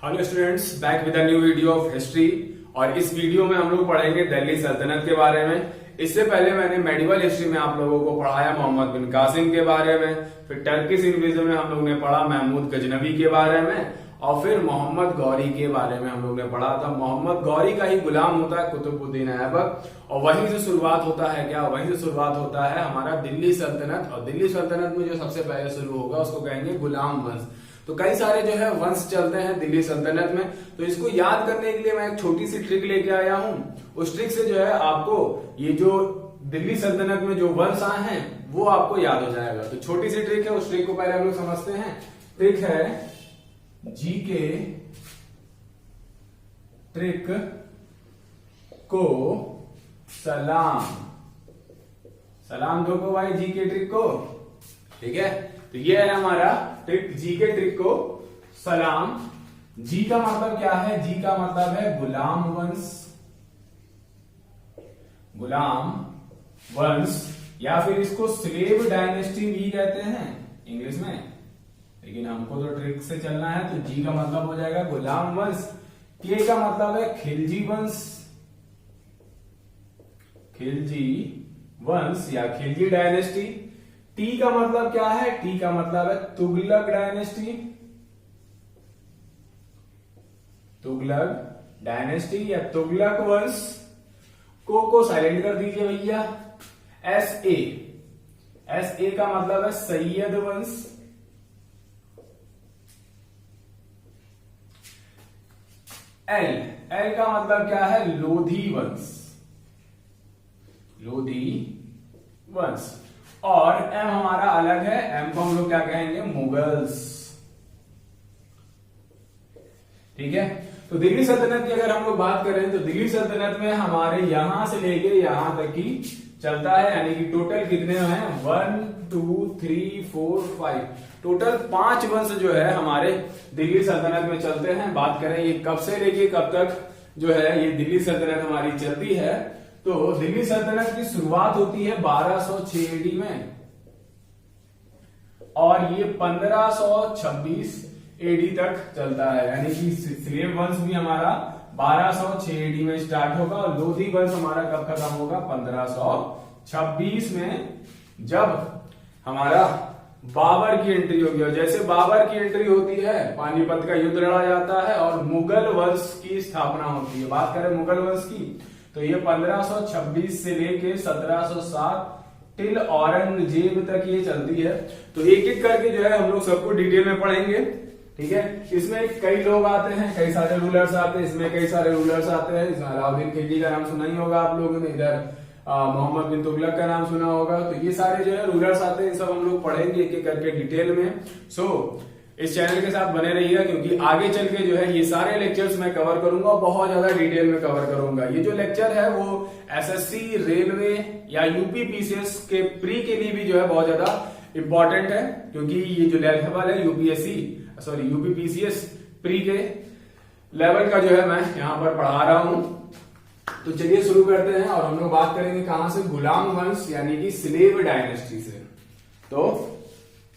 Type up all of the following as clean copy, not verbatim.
Hello students, back with a new video of history. और इस video में हम लोग पढ़ेंगे दिल्ली सल्तनत के बारे में। इससे पहले मैंने मेडिवल हिस्ट्री में आप लोगों को पढ़ाया मोहम्मद बिन कासिम के बारे में, फिर टर्किश इन्वेजन में हम लोग ने पढ़ा महमूद गजनवी के बारे में, और फिर मोहम्मद गौरी के बारे में हम लोग ने पढ़ा था। मोहम्मद गौरी का ही गुलाम होता है कुतुबुद्दीन ऐबक, और वहीं से शुरुआत होता है क्या, वहीं से शुरुआत होता है हमारा दिल्ली सल्तनत। और दिल्ली सल्तनत में जो सबसे पहले शुरू होगा उसको कहेंगे गुलाम वंश। तो कई सारे जो है वंश चलते हैं दिल्ली सल्तनत में, तो इसको याद करने के लिए मैं एक छोटी सी ट्रिक लेके आया हूं। उस ट्रिक से जो है आपको ये जो दिल्ली सल्तनत में जो वंश आए हैं वो आपको याद हो जाएगा। तो छोटी सी ट्रिक है, उस ट्रिक को पहले हम लोग समझते हैं। ट्रिक है जीके ट्रिक को सलाम। सलाम दो को भाई जीके ट्रिक को, ठीक है। तो ये है हमारा ट्रिक, जी के ट्रिक को सलाम। जी का मतलब क्या है? जी का मतलब है गुलाम वंश, गुलाम वंश, या फिर इसको स्लेव डायनेस्टी भी कहते हैं इंग्लिश में, लेकिन हमको तो ट्रिक से चलना है। तो जी का मतलब हो जाएगा गुलाम वंश, के का मतलब है खिलजी वंश, खिलजी वंश या खिलजी डायनेस्टी। टी का मतलब क्या है? टी का मतलब है तुगलक डायनेस्टी, तुगलक डायनेस्टी या तुगलक वंश। को साइलेंट कर दीजिए भैया। एस ए का मतलब है सैयद वंश। एल का मतलब क्या है? लोधी वंश, लोधी वंश। और एम हमारा अलग है, एम को हम लोग क्या कहेंगे? मुगल्स, ठीक है। तो दिल्ली सल्तनत की अगर हम लोग बात करें तो दिल्ली सल्तनत में हमारे यहां से लेके यहां तक की चलता है, यानी कि टोटल कितने हैं? 1 2 3 4 5, टोटल 5 वंश जो है हमारे दिल्ली सल्तनत में चलते हैं। बात करें ये कब से लेके कब तक जो है ये दिल्ली सल्तनत हमारी चलती है, तो दिल्ली सल्तनत की शुरुआत होती है 1206 एडी में, और ये 1526 एडी तक चलता है। यानी कि स्लेव वंश भी हमारा 1206 एडी में स्टार्ट होगा, और लोधी वंश हमारा कब खत्म होगा? 1526 में, जब हमारा बाबर की एंट्री होगी। और जैसे बाबर की एंट्री होती है, पानीपत का युद्ध लड़ा जाता है और मुगल वंश की स्थापना होती है। बात करें मुगल वंश की, तो ये 1526 से लेके 1707 टिल औरंगजेब तक ये चलती है। तो एक एक करके जो है हम लोग सबको डिटेल में पढ़ेंगे, ठीक है। इसमें कई लोग आते हैं, कई सारे रूलर्स आते हैं, इसमें कई सारे रूलर्स आते हैं। इसमें अलाउद्दीन खिलजी का नाम सुना ही होगा आप लोगों ने, इधर मोहम्मद बिन तुगलक का नाम सुना होगा। तो ये सारे जो है रूलर्स आते हैं, सब हम लोग पढ़ेंगे एक एक करके डिटेल में। सो इस चैनल के साथ बने रहिएगा, क्योंकि आगे चल के जो है ये सारे लेक्चर्स मैं कवर करूंगा, बहुत ज्यादा डिटेल में कवर करूंगा। ये जो लेक्चर है वो एसएससी, रेलवे या यूपी पीसीएस के प्री के लिए भी जो है बहुत ज्यादा इंपॉर्टेंट है, क्योंकि ये जो लेवल है यूपी पीसीएस प्री के लेवल का जो है मैं यहां पर पढ़ा रहा हूं। तो चलिए शुरू करते हैं, और हम लोग बात करेंगे कहां से? गुलाम वंश यानी कि स्लेव डायनेस्टी से। तो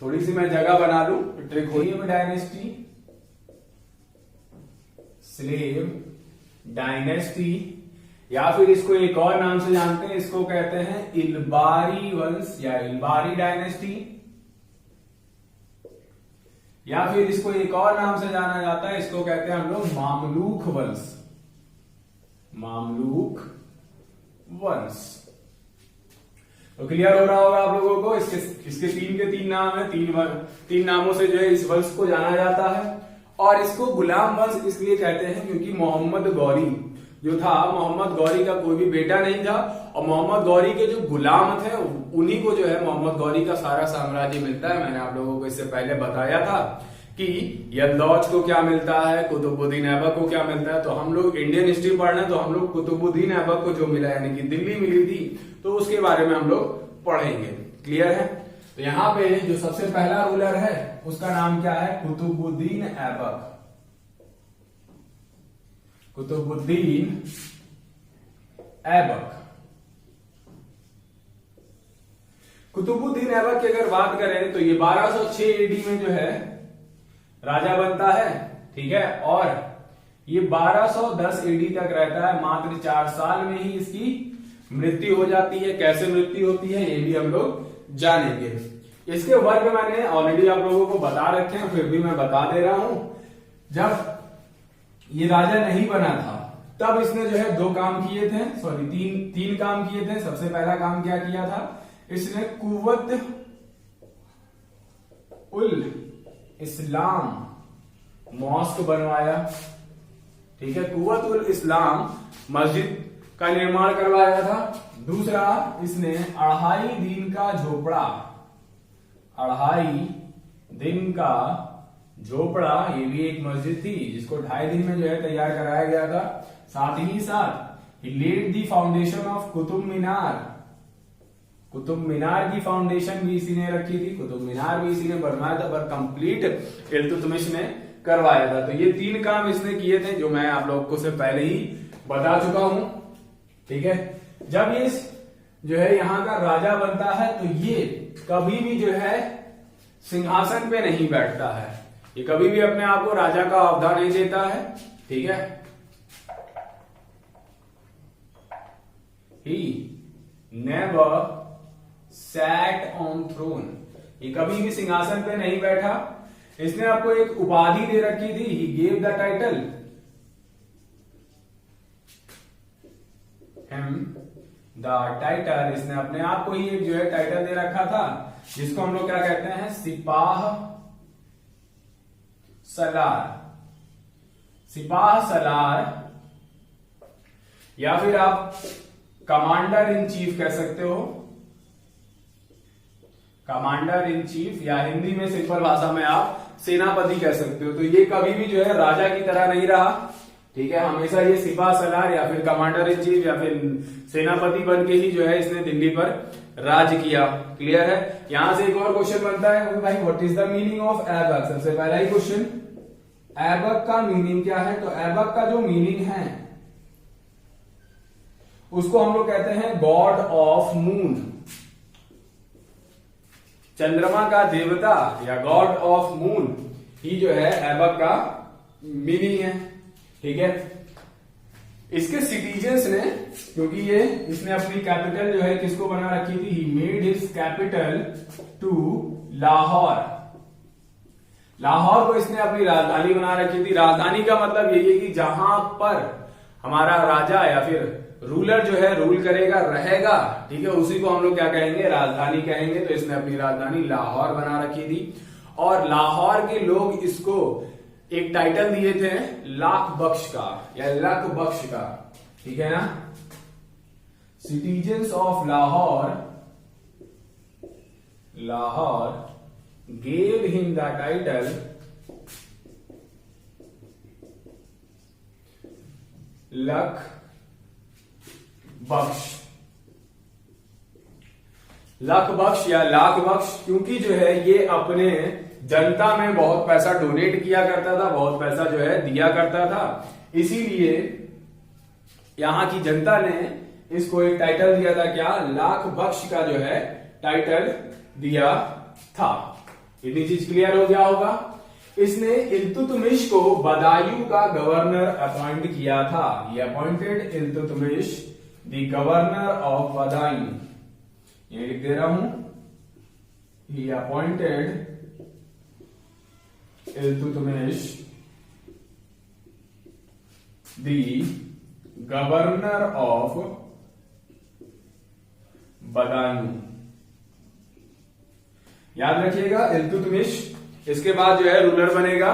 थोड़ी सी मैं जगह बना लूं, ट्रिक हो। स्लेव डायनेस्टी, स्लेव डायनेस्टी, या फिर इसको एक और नाम से जानते हैं, इसको कहते हैं इल्बारी वंश या इल्बारी डायनेस्टी, या फिर इसको एक और नाम से जाना जाता है, इसको कहते हैं हम लोग मामलूक वंश, मामलूक वंश। तो क्लियर हो रहा होगा आप लोगों को। इसके तीन के तीन नाम है, तीन नामों से जो है इस वंश को जाना जाता है। और इसको गुलाम वंश इसलिए कहते हैं क्योंकि मोहम्मद गौरी जो था, मोहम्मद गौरी का कोई भी बेटा नहीं था, और मोहम्मद गौरी के जो गुलाम थे उन्हीं को जो है मोहम्मद गौरी का सारा साम्राज्य मिलता है। मैंने आप लोगों को इससे पहले बताया था कि यल्दौज को क्या मिलता है, कुतुबुद्दीन ऐबक को क्या मिलता है। तो हम लोग इंडियन हिस्ट्री पढ़ रहे हैं, तो हम लोग कुतुबुद्दीन ऐबक को जो मिला यानी कि दिल्ली मिली थी, तो उसके बारे में हम लोग पढ़ेंगे। क्लियर है? तो यहाँ पे जो सबसे पहला रूलर है उसका नाम क्या है? कुतुबुद्दीन ऐबक, कुतुबुद्दीन ऐबक। कुतुबुद्दीन ऐबक की अगर बात करें तो ये 1206 एडी में जो है राजा बनता है, ठीक है, और ये 1210 एडी तक रहता है, मात्र 4 साल में ही इसकी मृत्यु हो जाती है। कैसे मृत्यु होती है ये भी हम लोग जानेंगे। इसके वर्ग मैंने ऑलरेडी आप लोगों को बता रखे हैं, फिर भी मैं बता दे रहा हूं। जब ये राजा नहीं बना था तब इसने जो है 2 काम किए थे, सॉरी तीन काम किए थे। सबसे पहला काम क्या किया था, इसने कुव्वत उल इस्लाम मॉस्क बनवाया। ठीक है, कुव्वत उल इस्लाम मस्जिद का निर्माण करवाया था। दूसरा, इसने 2.5 दिन का झोपड़ा, 2.5 दिन का झोपड़ा, ये भी एक मस्जिद थी जिसको 2.5 दिन में जो है तैयार कराया गया था। साथ ही साथ ही laid the foundation of Qutub Minar, Qutub Minar की फाउंडेशन भी इसी ने रखी थी। कुतुब मीनार भी इसी ने बनवाया था, पर कंप्लीट इल्तुतमिश ने करवाया था। तो ये 3 काम इसने किए थे जो मैं आप लोगों को से पहले ही बता चुका हूं। ठीक है, जब ये जो है यहाँ का राजा बनता है तो ये कभी भी जो है सिंहासन पे नहीं बैठता है, ये कभी भी अपने आप को राजा का अहदा नहीं देता है। ठीक है, he never sat on throne, ये कभी भी सिंहासन पे नहीं बैठा। इसने आपको एक उपाधि दे रखी थी, he gave the title him the title, इसने अपने आप को ही एक जो है टाइटल दे रखा था, जिसको हम लोग क्या कहते हैं, सिपाह सलार, सिपाह सलार, या फिर आप कमांडर इन चीफ कह सकते हो, कमांडर इन चीफ, या हिंदी में सिंपल भाषा में आप सेनापति कह सकते हो। तो ये कभी भी जो है राजा की तरह नहीं रहा। ठीक है, हमेशा ये सिपाह सलार या फिर कमांडर इन चीफ या फिर सेनापति बन के ही जो है इसने दिल्ली पर राज किया। क्लियर है। यहां से एक और क्वेश्चन बनता है भाई, what is the meaning of Aibak. सबसे पहला ही क्वेश्चन, ऐबक का मीनिंग क्या है। तो ऐबक का जो मीनिंग है उसको हम लोग कहते हैं गॉड ऑफ मून, चंद्रमा का देवता या गॉड ऑफ मून ही जो है ऐबक का मीनिंग है। ठीक है, इसके सिटीजन्स ने, क्योंकि ये इसने अपनी कैपिटल जो है किसको बना रखी थी, he made his capital to Lahore, Lahore को इसने अपनी राजधानी बना रखी थी। राजधानी का मतलब यही है कि जहां पर हमारा राजा या फिर रूलर जो है रूल करेगा, रहेगा। ठीक है, उसी को हम लोग क्या कहेंगे, राजधानी कहेंगे। तो इसने अपनी राजधानी लाहौर बना रखी थी, और लाहौर के लोग इसको एक टाइटल दिए थे लाख बख्श का या लख बख्श का। ठीक है ना, citizens of Lahore, Lahore gave him the title लख बख्श, लख बख्श या लाख बख्श, क्योंकि जो है ये अपने जनता में बहुत पैसा डोनेट किया करता था, बहुत पैसा जो है दिया करता था। इसीलिए यहां की जनता ने इसको एक टाइटल दिया था, क्या, लाख बख्श का जो है टाइटल दिया था। इतनी चीज क्लियर हो गया होगा। इसने इल्तुतमिश को बदायूं का गवर्नर अपॉइंट किया था। ये appointed Iltutmish the governor of Badaun, ये लिख दे रहा हूं, he appointed Iltutmish the governor of Badaun. याद रखिएगा, इल्तुतमिश इसके बाद जो है रूलर बनेगा।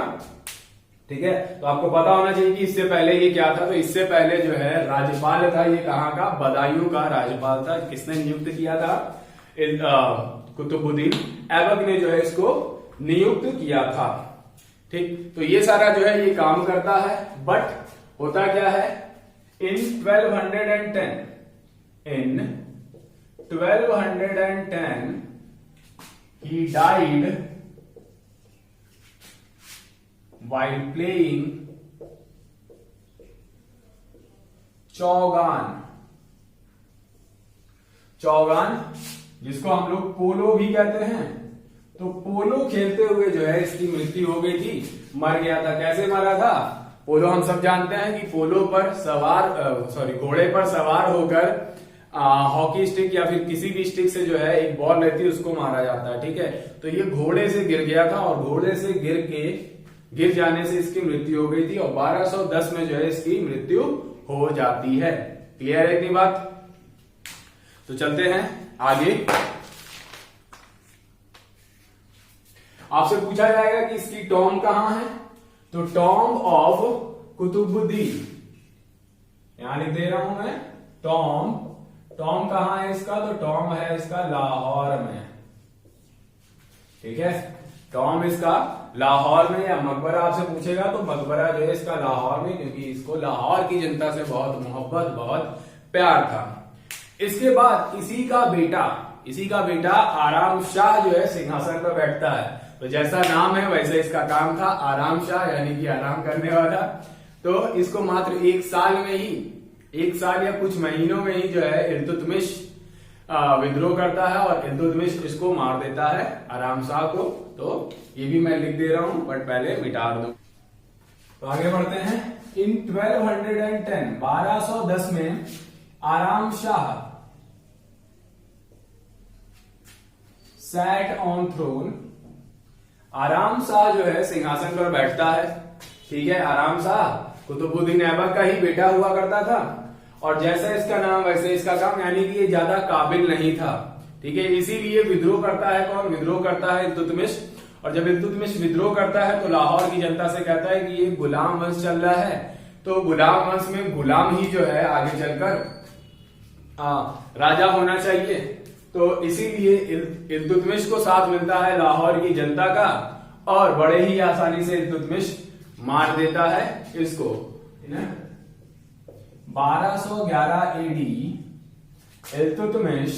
ठीक है, तो आपको पता होना चाहिए कि इससे पहले ये क्या था। तो इससे पहले जो है राज्यपाल था, ये कहां का, बदायूं का राज्यपाल था। किसने नियुक्त किया था, कुतुबुद्दीन ऐबक ने जो है इसको नियुक्त किया था। ठीक, तो ये सारा जो है ये काम करता है, बट होता क्या है, इन 1210 he died while playing Chaugan. Chaugan जिसको हम लोग पोलो भी कहते हैं, तो पोलो खेलते हुए जो है इसकी मृत्यु हो गई थी, मर गया था। कैसे मरा था? पोलो हम सब जानते हैं कि पोलो पर सवार घोड़े पर सवार होकर हॉकी स्टिक या फिर किसी भी स्टिक से जो है एक बॉल रहती है उसको मारा जाता है, ठीक है। तो ये घोड़े से गिर गया था और घोड़े से गिर जाने से इसकी मृत्यु हो गई थी और 1210 में जो है इसकी मृत्यु हो जाती है। क्लियर है इतनी बात? तो चलते हैं आगे। आपसे पूछा जाएगा कि इसकी टॉम कहां है, तो टॉम ऑफ कुतुबुद्दीन, यहां लिख दे रहा हूं मैं टॉम कहां है इसका, तो टॉम है इसका लाहौर में, ठीक है। टॉम इसका लाहौर में, या मकबरा आपसे पूछेगा तो मकबरा जो है इसका लाहौर में, क्योंकि इसको लाहौर की जनता से बहुत मोहब्बत, बहुत प्यार था। इसके बाद इसी का बेटा आराम शाह जो है सिंहासन पर बैठता है। तो जैसा नाम है वैसे इसका काम था, आराम शाह यानी कि आराम करने वाला। तो इसको मात्र 1 साल या कुछ महीनों में ही जो है इल्तुतमिश विद्रोह करता है और इल्तुतमिश इसको मार देता है, आराम शाह को। तो ये भी मैं लिख दे रहा हूं, बट पहले मिटा दूं। तो आगे बढ़ते हैं। इन 1210 में आराम शाह सैट ऑन थ्रोन, आराम शाह जो है सिंहासन पर बैठता है, ठीक है। आराम शाह कुतुबुद्दीन ऐबक का ही बेटा हुआ करता था और जैसा इसका नाम वैसे इसका काम, यानी कि ये ज्यादा काबिल नहीं था, ठीक है। इसीलिए विद्रोह करता है कौन? विद्रोह करता है इल्तुतमिश। और जब इल्तुतमिश विद्रोह करता है तो लाहौर की जनता से कहता है कि ये गुलाम वंश चल रहा है, तो गुलाम वंश में गुलाम ही जो है आगे चलकर राजा होना चाहिए। तो इसीलिए इल्तुतमिश को साथ मिलता है लाहौर की जनता का और बड़े ही आसानी से इल्तुतमिश मार देता है इसको। 1211 एडी इल्तुतमिश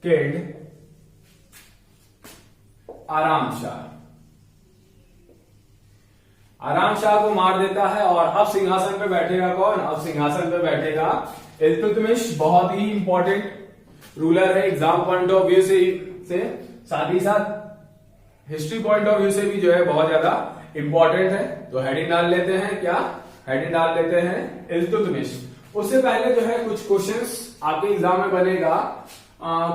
किड आराम शाह को मार देता है और अब सिंहासन पे बैठेगा कौन? अब सिंहासन पे बैठेगा इल्तुतमिश। बहुत ही इंपॉर्टेंट रूलर है एग्जाम पॉइंट ऑफ व्यू से साथ ही साथ हिस्ट्री पॉइंट ऑफ व्यू से भी जो है बहुत ज्यादा इंपॉर्टेंट है। तो हेडिंग डाल लेते हैं, क्या हेडिंग डाल लेते हैं? इल्तुतमिश। उससे पहले जो है कुछ क्वेश्चंस आपके एग्जाम में बनेगा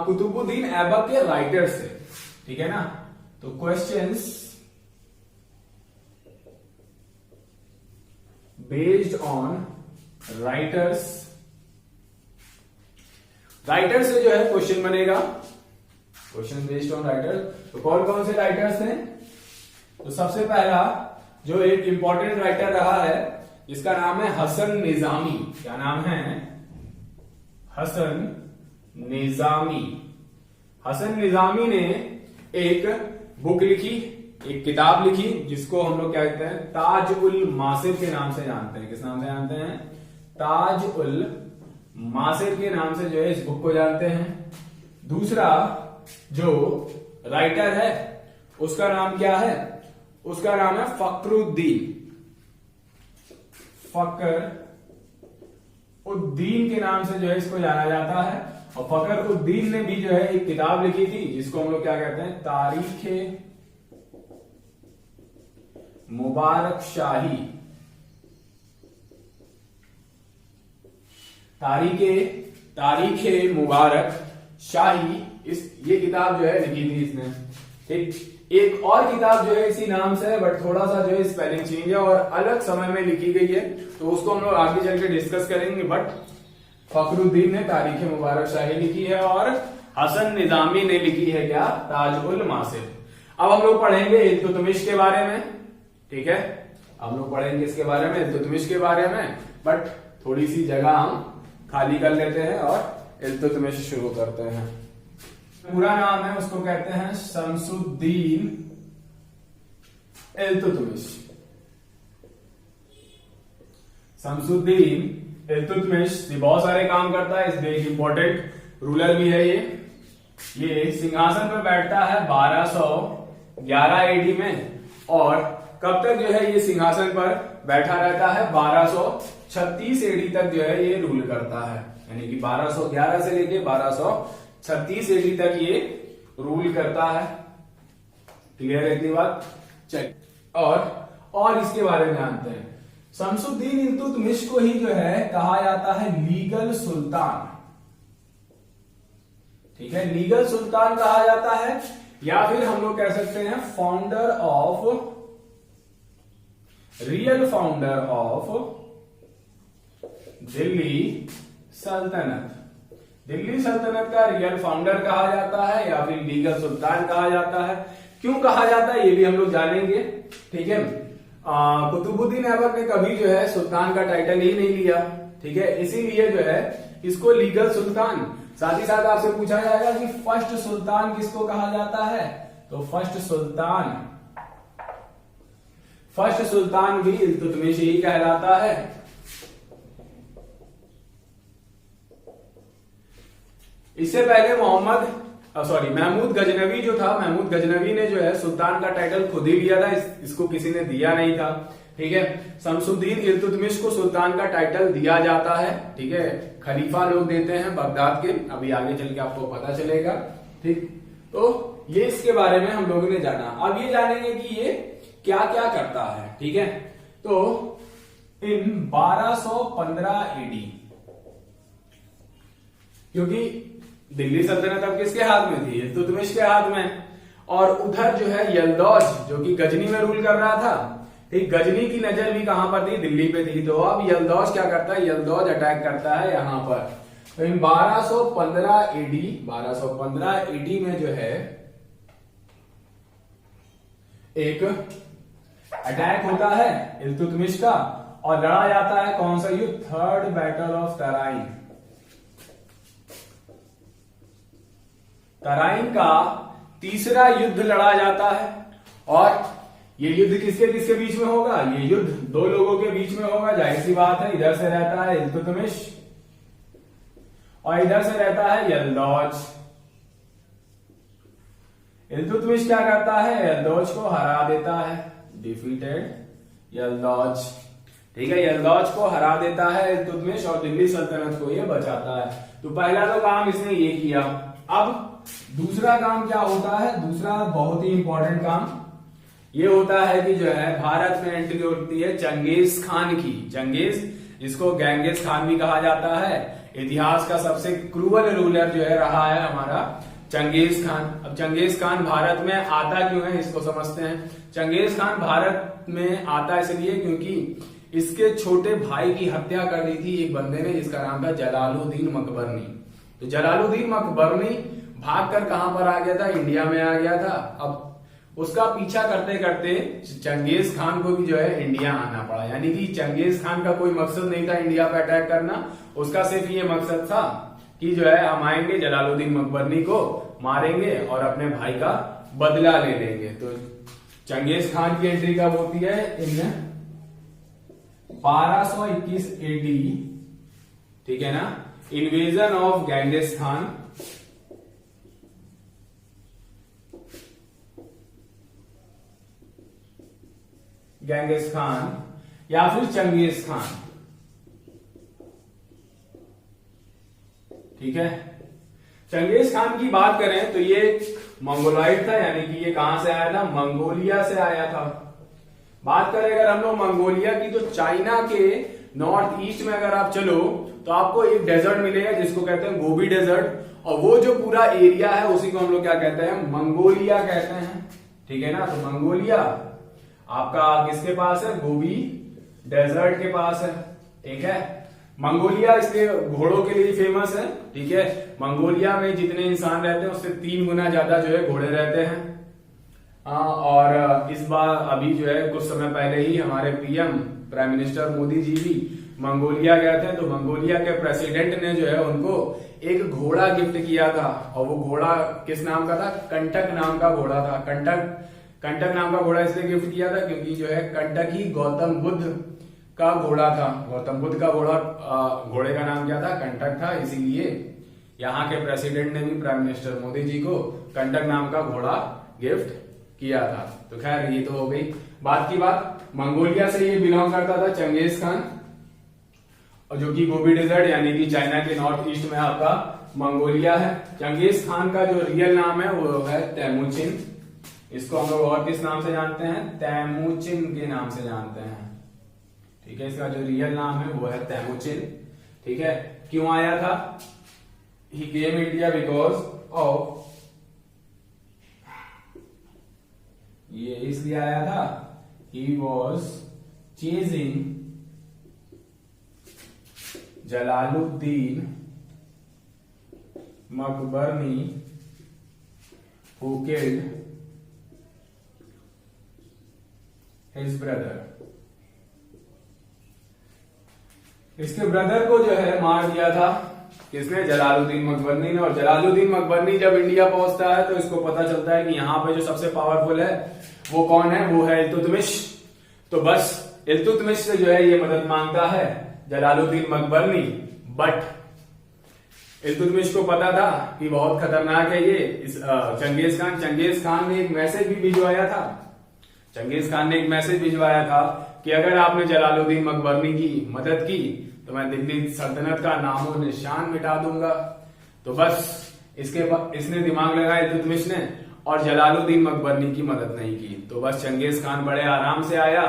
कुतुबुद्दीन ऐबक के राइटर से, ठीक है ना। तो क्वेश्चंस बेस्ड ऑन राइटर्स से जो है क्वेश्चन बनेगा, क्वेश्चन बेस्ड ऑन राइटर्स। तो कौन कौन से राइटर्स हैं? तो सबसे पहला जो एक इंपॉर्टेंट राइटर रहा है जिसका नाम है हसन निजामी। क्या नाम है? हसन निजामी। हसन निजामी ने एक बुक लिखी, एक किताब लिखी जिसको हम लोग क्या कहते हैं? ताज उल मासिर के नाम से जानते हैं। किस नाम से जानते हैं? ताज उल मासिर के नाम से जो है इस बुक को जानते हैं। दूसरा जो राइटर है उसका नाम क्या है? उसका नाम है फखरुद्दीन। फखरुद्दीन के नाम से जो है इसको जाना जाता है। और फखरुद्दीन ने भी जो है एक किताब लिखी थी जिसको हम लोग क्या कहते हैं? तारीखे मुबारक शाही। तारीखे मुबारक शाही ये किताब जो है लिखी थी इसने। एक और किताब जो है इसी नाम से है, बट थोड़ा सा जो है स्पेलिंग चेंज है और अलग समय में लिखी गई है, तो उसको हम लोग आगे चल के डिस्कस करेंगे। बट फखरुद्दीन ने तारीखे मुबारक शाही लिखी है और हसन निजामी ने लिखी है क्या? ताज उल मासिर। अब हम लोग पढ़ेंगे इल्तुतमिश के बारे में, ठीक है। हम लोग पढ़ेंगे इसके बारे में, इल्तुतमिश के बारे में, बट थोड़ी सी जगह हम खाली कर लेते हैं और इल्तुतमिश शुरू करते हैं। पूरा नाम है उसको कहते हैं शमसुद्दीन इल्तुतमिश। शमसुद्दीन इल्तुतमिश बहुत सारे काम करता है, इसमें एक इंपॉर्टेंट रूलर भी है। ये सिंहासन पर बैठता है 1211 एडी में और कब तक जो है ये सिंहासन पर बैठा रहता है? 1236 एडी तक जो है ये रूल करता है, यानी कि 1211 से लेके 1236 36 एडी तक ये रूल करता है। क्लियर है इतनी बात? चलिए और इसके बारे में जानते हैं। शमसुद्दीन इल्तुतमिश को ही जो है कहा जाता है लीगल सुल्तान। ठीक है, लीगल सुल्तान कहा जाता है, या फिर हम लोग कह सकते हैं रियल फाउंडर ऑफ दिल्ली सल्तनत। दिल्ली सल्तनत का रियल फाउंडर कहा जाता है या फिर लीगल सुल्तान कहा जाता है। क्यों कहा जाता है ये भी हम लोग जानेंगे। ठीक है, कुतुबुद्दीन ऐबक ने कभी जो है सुल्तान का टाइटल ही नहीं लिया। ठीक है, इसीलिए जो है इसको लीगल सुल्तान। साथ ही साथ आपसे पूछा जाएगा कि फर्स्ट सुल्तान किसको कहा जाता है, तो फर्स्ट सुल्तान भी इल्तुतमिश ही कहलाता है। इससे पहले महमूद गजनवी जो था, महमूद गजनवी ने जो है सुल्तान का टाइटल खुद ही लिया था, इसको किसी ने दिया नहीं था। ठीक है, शमसुद्दीन इल्तुतमिश को सुल्तान का टाइटल दिया जाता है। ठीक है, खलीफा लोग देते हैं बगदाद के, अभी आगे चल के आपको पता चलेगा। ठीक, तो ये इसके बारे में हम लोगों ने जाना। अब ये जानेंगे कि ये क्या क्या करता है। ठीक है, तो इन 1215 एडी, क्योंकि दिल्ली सल्तनत अब किसके हाथ में थी, इल्तुतमिश के हाथ में, और उधर जो है यल्दौज जो कि गजनी में रूल कर रहा था। ठीक, गजनी की नजर भी कहां पर थी, दिल्ली पे थी। तो अब यल्दौज क्या करता है, यल्दौज अटैक करता है यहां पर। तो इन 1215 एडी में जो है एक अटैक होता है इल्तुतमिश का, और लड़ा जाता है कौन सा युद्ध, third battle of Tarain. Tarain का तीसरा युद्ध लड़ा जाता है, और ये युद्ध किसके किसके बीच में होगा, ये युद्ध दो लोगों के बीच में होगा। जाहिर सी बात है, इधर से रहता है इल्तुतमिश और इधर से रहता है यल्दौज। इल्तुतमिश क्या करता है, यल्दौज को हरा देता है, डिफीटेड यल्दौज। ठीक है, यल्दौज को हरा देता है इल्तुतमिश और दिल्ली सल्तनत को ये बचाता है। तो पहला तो काम इसने ये किया। अब दूसरा काम क्या होता है, दूसरा बहुत ही इंपॉर्टेंट काम ये होता है कि जो है भारत में एंट्री होती है चंगेज खान की। चंगेज, जिसको गेंगिस खान भी कहा जाता है, इतिहास का सबसे क्रूअल रूलर जो है रहा है हमारा चंगेज खान। अब चंगेज खान भारत में आता क्यों है, इसको समझते हैं। चंगेज खान भारत में आता इसलिए क्योंकि इसके छोटे भाई की हत्या कर दी थी एक बंदे ने, जिसका नाम था जलालुद्दीन मकबरनी। तो जलालुद्दीन मकबरनी भागकर कहां पर आ गया था, इंडिया में आ गया था। अब उसका पीछा करते करते चंगेज खान को भी जो है इंडिया आना पड़ा। यानी कि चंगेज खान का कोई मकसद नहीं था इंडिया पे अटैक करना, उसका सिर्फ ये मकसद था कि जो है हम आएंगे, जलालुद्दीन मकबरनी को मारेंगे और अपने भाई का बदला ले लेंगे। तो चंगेज खान की एंट्री कब होती है, इन 1221 एडी। ठीक है ना, invasion of Genghis Khan. Genghis Khan या फिर चंगेज खान। ठीक है, चंगेज खान की बात करें तो ये मंगोलाइट था, यानी कि ये कहां से आया था, मंगोलिया से आया था। बात करें अगर हम लोग मंगोलिया की, तो चाइना के नॉर्थ ईस्ट में अगर आप चलो तो आपको एक डेजर्ट मिलेगा जिसको कहते हैं गोबी डेजर्ट, और वो जो पूरा एरिया है उसी को हम लोग क्या कहते हैं, मंगोलिया कहते हैं। ठीक है ना, तो मंगोलिया आपका किसके पास है, गोबी डेजर्ट के पास है। ठीक है, मंगोलिया इसलिए घोड़ों के लिए फेमस है। ठीक है, मंगोलिया में जितने इंसान रहते हैं उससे 3 गुना ज्यादा जो है घोड़े रहते हैं। और इस बार अभी जो है कुछ समय पहले ही हमारे PM prime minister Modi ji भी मंगोलिया गए थे। तो मंगोलिया के प्रेसिडेंट ने जो है उनको एक घोड़ा गिफ्ट किया था, और वो घोड़ा किस नाम का था, कंटक नाम का घोड़ा था। कंटक नाम का घोड़ा इसलिए गिफ्ट किया था क्योंकि जो है कंटक ही गौतम बुद्ध का घोड़ा था। गौतम बुद्ध का घोड़े का नाम क्या था, कंटक था। इसीलिए यहाँ के प्रेसिडेंट ने भी प्राइम मिनिस्टर मोदी जी को कंटक नाम का घोड़ा गिफ्ट किया था। तो खैर ये तो हो गई बात की बात। मंगोलिया से ये बिलोंग करता था चंगेज खान। और जो कि गोबी डेजर्ट यानी कि चाइना के नॉर्थ ईस्ट में आपका मंगोलिया है। चंगेज खान का जो रियल नाम है वो है तैमूचिन। इसको हम लोग और किस नाम से जानते हैं? तैमूचिन के नाम से जानते हैं। ठीक है, इसका जो रियल नाम है वो है तैमूचिन। ठीक है, क्यों आया था? He came India because of, ये इसलिए आया था, he was chasing Jalaluddin Mangbarni who killed his brother. इसके ब्रदर को जो है मार दिया था किसने? जलालुद्दीन मकबरनी ने। और जलालुद्दीन मकबरनी जब इंडिया पहुंचता है तो इसको पता चलता है कि यहाँ पे जो सबसे पावरफुल है वो कौन है? वो है इल्तुतमिश। तो बस इल्तुतमिश से जो है ये मदद मांगता है जलालुद्दीन मकबरनी। बट इल्तुतमिश को पता था कि बहुत खतरनाक है ये चंगेज खान। चंगेज खान ने एक मैसेज भी भिजवाया था। चंगेज खान ने एक मैसेज भिजवाया था कि अगर आपने जलालुद्दीन मकबरनी की मदद की तो मैं दिल्ली सल्तनत का नामो निशान मिटा दूंगा। तो बस इसने दिमाग लगाया इल्तुतमिश ने, और जलालुद्दीन मकबरनी की मदद नहीं की। तो बस चंगेज खान बड़े आराम से आया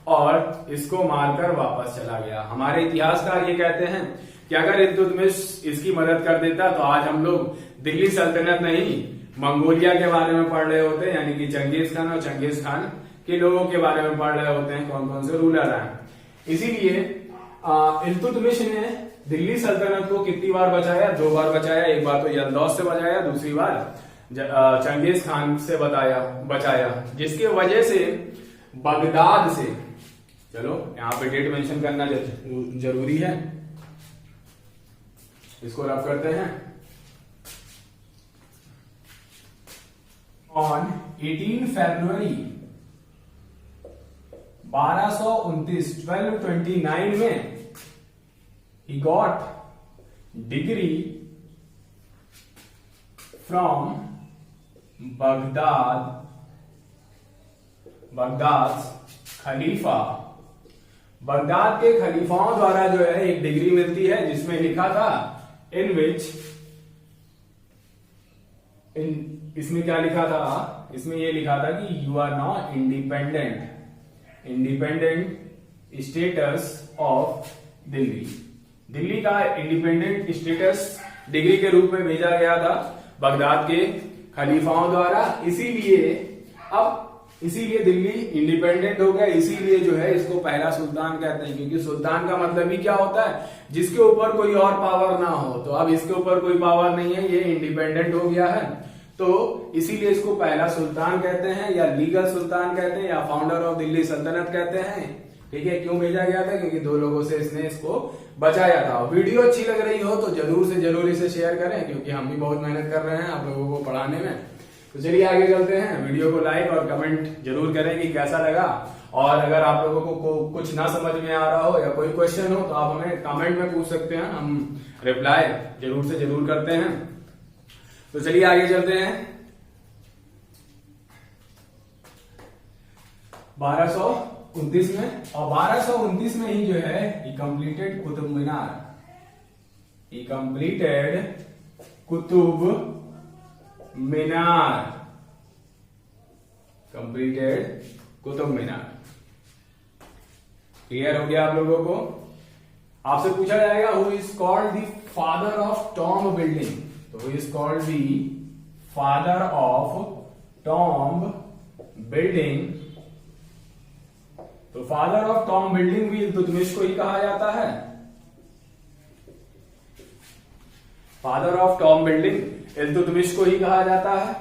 और इसको मारकर वापस चला गया। हमारे इतिहासकार ये कहते हैं कि अगर इल्तुतमिश इसकी मदद कर देता तो आज हम लोग दिल्ली सल्तनत नहीं मंगोलिया के बारे में पढ़ रहे होते, यानी कि चंगेज खान और चंगेज खान के लोगों के बारे में पढ़ रहे होते हैं, कौन कौन से रूलर हैं। इसीलिए इल्तुतमिश ने दिल्ली सल्तनत को कितनी बार बचाया? 2 बार बचाया। एक बार तो यल्दौस से बचाया, दूसरी बार चंगेज खान से बचाया, जिसके वजह से बगदाद से, चलो यहां पे डेट मेंशन करना जरूरी है, इसको रफ करते हैं। ऑन 18 फरवरी 1229 में he got degree from Baghdad Khalifa. Baghdad के खलीफाओं द्वारा जो है एक डिग्री मिलती है जिसमें लिखा था इसमें क्या लिखा था? इसमें ये लिखा था कि you are now independent status of Delhi. Delhi का इंडिपेंडेंट स्टेटस डिग्री के रूप में भेजा गया था बगदाद के खलीफाओं द्वारा। इसीलिए दिल्ली इंडिपेंडेंट हो गया। इसीलिए जो है इसको पहला सुल्तान कहते हैं, क्योंकि सुल्तान का मतलब ही क्या होता है? जिसके ऊपर कोई और पावर ना हो। तो अब इसके ऊपर कोई पावर नहीं है, ये इंडिपेंडेंट हो गया है, तो इसीलिए इसको पहला सुल्तान कहते हैं, या लीगल सुल्तान कहते हैं, या फाउंडर ऑफ दिल्ली सल्तनत कहते हैं। ठीक है, क्यों भेजा गया था? क्योंकि 2 लोगों से इसने इसको बचाया था। वीडियो अच्छी लग रही हो तो जरूर से जरूर इसे शेयर करें, क्योंकि हम भी बहुत मेहनत कर रहे हैं आप लोगों को पढ़ाने में। तो चलिए आगे चलते हैं। वीडियो को लाइक और कमेंट जरूर करें कि कैसा लगा, और अगर आप लोगों को कुछ ना समझ में आ रहा हो या कोई क्वेश्चन हो तो आप हमें कमेंट में पूछ सकते हैं, हम रिप्लाई जरूर से जरूर करते हैं। तो चलिए आगे चलते हैं। 1229 में, और 1229 में ही जो है he completed Qutub Minar. Clear हो गया आप लोगों को? आपसे पूछा जाएगा who is called the father of tomb building. तो who is called the father of tomb building. तो फादर ऑफ टॉम्ब बिल्डिंग भी इल्तुतमिश को ही कहा जाता है। Father of tomb building Iltutmish को ही कहा जाता है।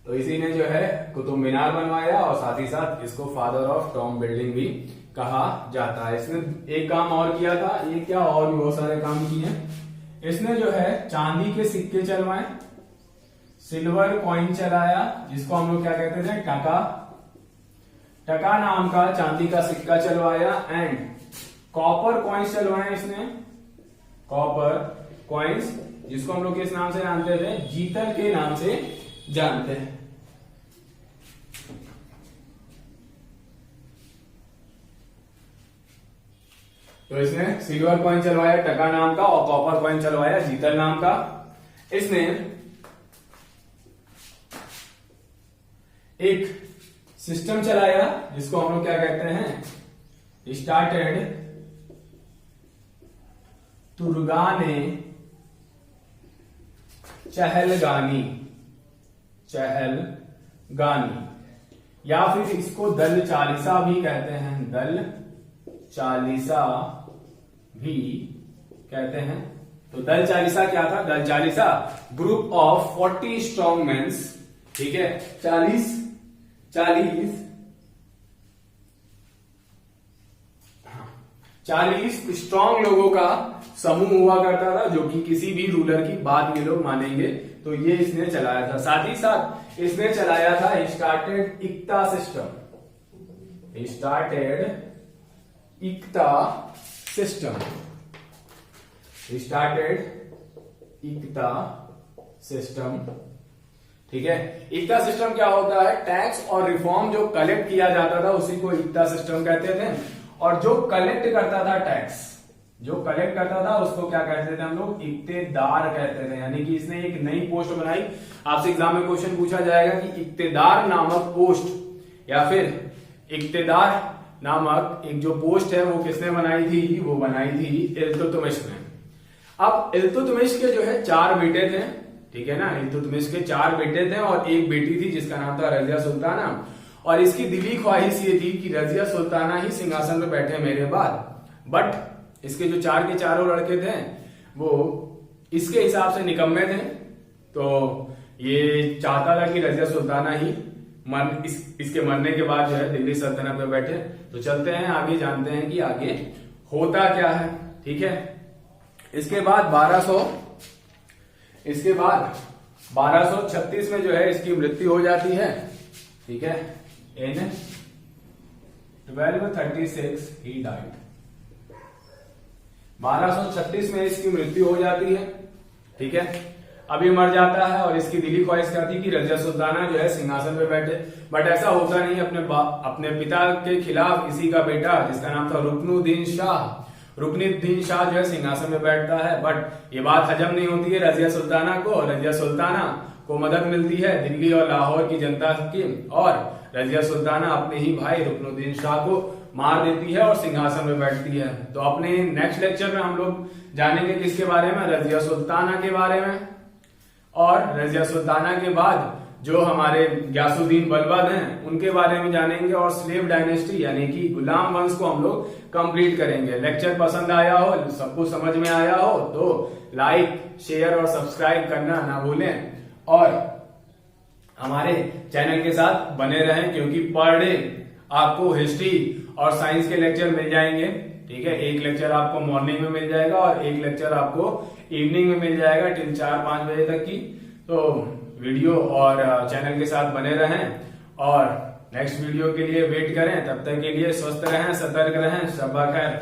तो इसी ने जो है कुतुब मीनार बनवाया, और साथ ही साथ इसको फादर ऑफ टॉम्ब बिल्डिंग भी कहा जाता है। इसने एक काम और किया था, ये क्या और भी बहुत सारे काम किए। इसने जो है चांदी के सिक्के चलवाए, सिल्वर कॉइन चलाया, जिसको हम लोग क्या कहते थे? टका नाम का चांदी का सिक्का चलवाया, एंड कॉपर कॉइन्स चलवाए इसने। कॉपर कॉइन्स, जिसको हम लोग किस नाम से जानते थे? जीतल के नाम से जानते हैं। तो इसने सिल्वर कॉइन चलवाया टका नाम का और कॉपर कॉइन चलवाया जीतल नाम का। इसने एक सिस्टम चलाया जिसको हम लोग क्या कहते हैं, स्टार्टेड तुर्गाने चहलगानी, चहलगानी, या फिर इसको दल चालीसा भी कहते हैं, दल चालीसा भी कहते हैं। तो दल चालीसा क्या था? Dal Chalisa group of 40 strong mens, ठीक है, 40 स्ट्रॉन्ग लोगों का समूह हुआ करता था जो कि किसी भी रूलर की बात ये लोग मानेंगे। तो ये इसने चलाया था। साथ ही साथ इसने चलाया था started iqta system, started iqta system, started iqta system, ठीक है। इक्ता सिस्टम क्या होता है? टैक्स और रिफॉर्म जो कलेक्ट किया जाता था उसी को इक्ता सिस्टम कहते थे। और जो कलेक्ट करता था टैक्स, जो कलेक्ट करता था उसको क्या कहते थे हम लोग? इक्तेदार कहते थे। यानी कि इसने एक नई पोस्ट बनाई। आपसे एग्जाम में क्वेश्चन पूछा जाएगा कि इक्तेदार नामक पोस्ट या फिर इक्तेदार नामक एक जो पोस्ट है वो किसने बनाई थी? वो बनाई थी इल्तुतमिश ने। अब इल्तुतमिश के जो है 4 बेटे थे, ठीक है ना। इल्तुतमिश के 4 बेटे थे और एक बेटी थी जिसका नाम था रजिया सुल्ताना। और इसकी दिली ख्वाहिश ये थी कि रजिया सुल्ताना ही सिंहासन पर बैठे मेरे बाद। बट इसके जो 4 के चारों लड़के थे वो इसके हिसाब से निकम्मे थे। तो ये चाहता था कि रजिया सुल्ताना ही इसके मरने के बाद जो है दिल्ली सल्तनत में बैठे। तो चलते हैं आगे, जानते हैं कि आगे होता क्या है, ठीक है। इसके बाद 1236 में जो है इसकी मृत्यु हो जाती है, ठीक है। इन 1236 ही डाइड। 1236 में इसकी मृत्यु हो जाती है, ठीक है। अभी मर जाता है और इसकी दिली ख्वाहिश करती कि रजिया सुल्ताना जो है सिंहासन पे बैठे। बट ऐसा होता नहीं। अपने पिता के खिलाफ इसी का बेटा जिसका नाम था रुकनुद्दीन शाह जो है सिंहासन में बैठता है। बट ये बात हजम नहीं होती है रजिया सुल्ताना को। रजिया सुल्ताना को मदद मिलती है दिल्ली और लाहौर की जनता की, और रजिया सुल्ताना अपने ही भाई रुकनुद्दीन शाह को मार देती है और सिंहासन में बैठती है। तो अपने नेक्स्ट लेक्चर में हम लोग जानेंगे किसके बारे में? रजिया सुल्ताना के बारे में। और रजिया सुल्ताना के बाद जो हमारे गयासुद्दीन बलबन हैं उनके बारे में जानेंगे। और स्लेव डायनेस्टी यानी कि गुलाम वंश को हम लोग कंप्लीट करेंगे। लेक्चर पसंद आया हो, सबको समझ में आया हो तो लाइक, शेयर और सब्सक्राइब करना ना भूलें। और हमारे चैनल के साथ बने रहें क्योंकि पर डे आपको हिस्ट्री और साइंस के लेक्चर मिल जाएंगे, ठीक है। एक लेक्चर आपको मॉर्निंग में मिल जाएगा और एक लेक्चर आपको इवनिंग में मिल जाएगा टिल 4-5 बजे तक की। तो वीडियो और चैनल के साथ बने रहें और नेक्स्ट वीडियो के लिए वेट करें। तब तक के लिए स्वस्थ रहें, सतर्क रहें। शब्बा खैर।